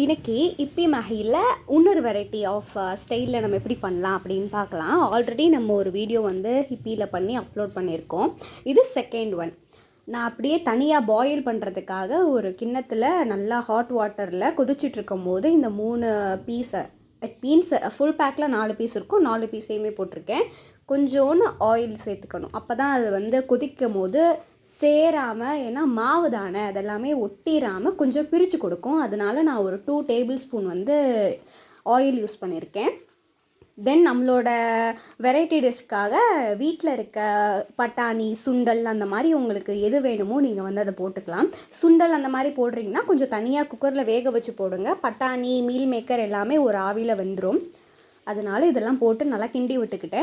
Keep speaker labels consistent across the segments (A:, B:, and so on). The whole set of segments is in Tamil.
A: இன்றைக்கி இப்பி மேகியில் இன்னொரு வெரைட்டி ஆஃப் ஸ்டைலில் நம்ம எப்படி பண்ணலாம் அப்படின்னு பார்க்கலாம். ஆல்ரெடி நம்ம ஒரு வீடியோ வந்து ஹிப்பியில் பண்ணி அப்லோட் பண்ணியிருக்கோம். இது செகண்ட் ஒன். நான் அப்படியே தனியாக பாயில் பண்ணுறதுக்காக ஒரு கிண்ணத்தில் நல்லா ஹாட் வாட்டரில் கொதிச்சிட்ருக்கும் போது இந்த 3 பீஸை மீன்ஸ் ஃபுல் பேக்கில் 4 பீஸ் இருக்கும், 4 பீஸையுமே போட்டிருக்கேன். கொஞ்சோன்னு ஆயில் சேர்த்துக்கணும். அப்போ தான் அது வந்து கொதிக்கும் போது சேராமல், ஏன்னா மாவு தானே, அதெல்லாமே ஒட்டிராமல் கொஞ்சம் பிரித்து கொடுக்கும். அதனால நான் ஒரு 2 டேபிள் ஸ்பூன் வந்து ஆயில் யூஸ் பண்ணியிருக்கேன். தென் நம்மளோட வெரைட்டி டிஷ்க்காக வீட்டில் இருக்க பட்டாணி, சுண்டல் அந்த மாதிரி உங்களுக்கு எது வேணுமோ நீங்கள் வந்து அதை போட்டுக்கலாம். சுண்டல் அந்த மாதிரி போடுறீங்கன்னா கொஞ்சம் தனியாக குக்கரில் வேக வச்சு போடுங்க. பட்டாணி, மீல் மேக்கர் எல்லாமே ஒரு ஆவியில் வெந்துடும். அதனால் இதெல்லாம் போட்டு நல்லா கிண்டி விட்டுட்டு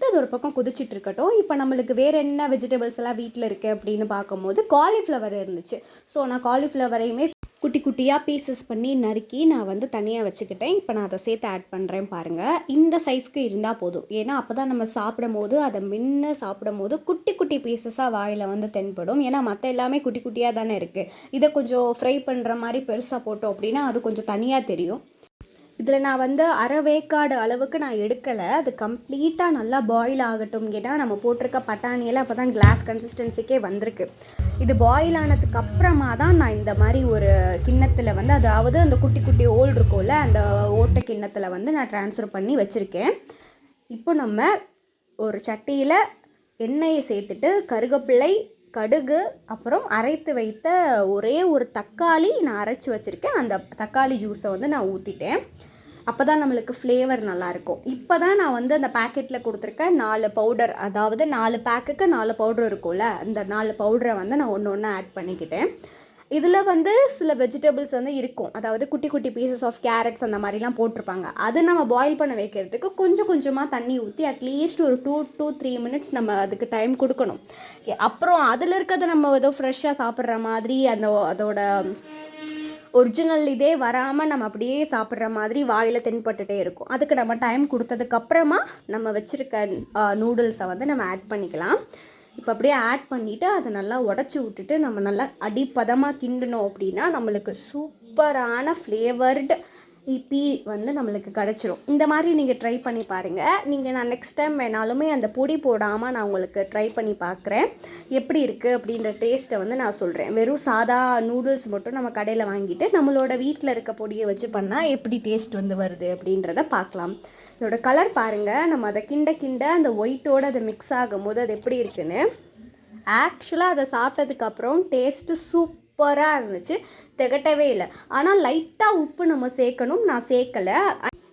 A: அது ஒரு பக்கம் கொதிச்சிட்டு இருக்கட்டும். இப்போ நம்மளுக்கு வேறு என்ன வெஜிடபிள்ஸ் எல்லாம் வீட்டில் இருக்குது அப்படின்னு பார்க்கும்போது காலிஃப்ளவர் இருந்துச்சு. ஸோ நான் காலிஃப்ளவரையுமே குட்டி குட்டியாக பீசஸ் பண்ணி நறுக்கி நான் வந்து தனியாக வச்சுக்கிட்டேன். இப்போ நான் அதை சேர்த்து ஆட் பண்ணுறேன் பாருங்கள். இந்த சைஸ்க்கு இருந்தால் போதும். ஏன்னா அப்போ தான் நம்ம சாப்பிடும் போது அதை சாப்பிடும் போது குட்டி குட்டி பீசஸாக வாயில் வந்து தென்படும். ஏன்னா மற்ற எல்லாமே குட்டி குட்டியாக தானே இருக்குது. இதை கொஞ்சம் ஃப்ரை பண்ணுற மாதிரி பெருசாக போட்டோம் அப்படின்னா அது கொஞ்சம் தனியாக தெரியும். இதில் நான் வந்து அரை வேக்காடு அளவுக்கு நான் எடுக்கலை. அது கம்ப்ளீட்டாக நல்லா பாயில் ஆகட்டும். ஏன்னா நம்ம போட்டிருக்க பட்டாணியெல்லாம் அப்போ தான் கிளாஸ் கன்சிஸ்டன்சிக்கே வந்திருக்கு. இது பாயில் ஆனதுக்கு அப்புறமா தான் நான் இந்த மாதிரி ஒரு கிண்ணத்தில் வந்து, அதாவது அந்த குட்டி குட்டி ஓல் இருக்கும்ல, அந்த ஓட்டை கிண்ணத்தில் வந்து நான் ட்ரான்ஸ்ஃபர் பண்ணி வச்சுருக்கேன். இப்போ நம்ம ஒரு சட்டியில் எண்ணெயை சேர்த்துட்டு கருவேப்பிலை, கடுகு, அப்புறம் அரைத்து வைத்த ஒரே ஒரு தக்காளி நான் அரைச்சி வச்சுருக்கேன். அந்த தக்காளி ஜூஸை வந்து நான் ஊற்றிட்டேன். அப்போ தான் நம்மளுக்கு ஃப்ளேவர் நல்லாயிருக்கும். இப்போ தான் நான் வந்து அந்த பேக்கெட்டில் கொடுத்துருக்க 4 பவுடர், அதாவது 4 பேக்குக்கு 4 பவுடர் இருக்கும்ல, அந்த 4 பவுடரை வந்து நான் ஒன்று ஒன்று ஆட் பண்ணிக்கிட்டேன். இதில் வந்து சில வெஜிடபிள்ஸ் வந்து இருக்கும், அதாவது குட்டி குட்டி பீசஸ் ஆஃப் கேரட்ஸ் அந்த மாதிரிலாம் போட்டிருப்பாங்க. அது நம்ம பாயில் பண்ண வைக்கிறதுக்கு கொஞ்சம் கொஞ்சமாக தண்ணி ஊற்றி அட்லீஸ்ட் ஒரு 2 to 3 minutes நம்ம அதுக்கு டைம் கொடுக்கணும். அப்புறம் அதில் இருக்கிறத நம்ம ஏதோ ஃப்ரெஷ்ஷாக சாப்பிட்ற மாதிரி அதோட ஒரிஜினல் இதே வராமல் நம்ம அப்படியே சாப்பிட்ற மாதிரி வாயில் தென்பட்டுகிட்டே இருக்கும். அதுக்கு நம்ம டைம் கொடுத்ததுக்கப்புறமா நம்ம வச்சுருக்க நூடுல்ஸை வந்து நம்ம ஆட் பண்ணிக்கலாம். இப்போ அப்படியே ஆட் பண்ணிவிட்டு அதை நல்லா உடச்சி விட்டுட்டு நம்ம நல்லா அடிப்பதமாக கிண்டணும் அப்படின்னா நம்மளுக்கு சூப்பரான ஃப்ளேவர்டு இப்பி வந்து நம்மளுக்கு கிடச்சிரும். இந்த மாதிரி நீங்கள் ட்ரை பண்ணி பாருங்கள். நான் நெக்ஸ்ட் டைம் வேணாலுமே அந்த பொடி போடாமல் நான் உங்களுக்கு ட்ரை பண்ணி பார்க்குறேன். எப்படி இருக்குது அப்படின்ற டேஸ்ட்டை வந்து நான் சொல்கிறேன். வெறும் சாதா நூடுல்ஸ் மட்டும் நம்ம கடையில் வாங்கிட்டு நம்மளோட வீட்டில் இருக்க பொடியை வச்சு பண்ணால் எப்படி டேஸ்ட் வந்து வருது அப்படின்றத பார்க்கலாம். இதோட கலர் பாருங்கள். நம்ம அதை கிண்ட அந்த ஒயிட்டோடு அதை மிக்ஸ் ஆகும்போது அது எப்படி இருக்குன்னு. ஆக்சுவலாக அதை சாப்பிட்டதுக்கப்புறம் டேஸ்ட்டு சூப்பராக இருந்துச்சு, திகட்டவே இல்லை. ஆனால் லைட்டாக உப்பு நம்ம சேர்க்கணும். நான் சேர்க்கலை.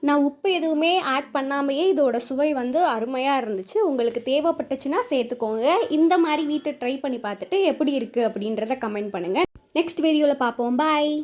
A: நான் உப்பு எதுவுமே ஆட் பண்ணாமையே இதோட சுவை வந்து அருமையாக இருந்துச்சு. உங்களுக்கு தேவைப்பட்டுச்சுன்னா சேர்த்துக்கோங்க. இந்த மாதிரி வீட்டை ட்ரை பண்ணி பார்த்துட்டு எப்படி இருக்குது அப்படின்றத கமெண்ட் பண்ணுங்கள். நெக்ஸ்ட் வீடியோவில் பார்ப்போம். பாய்.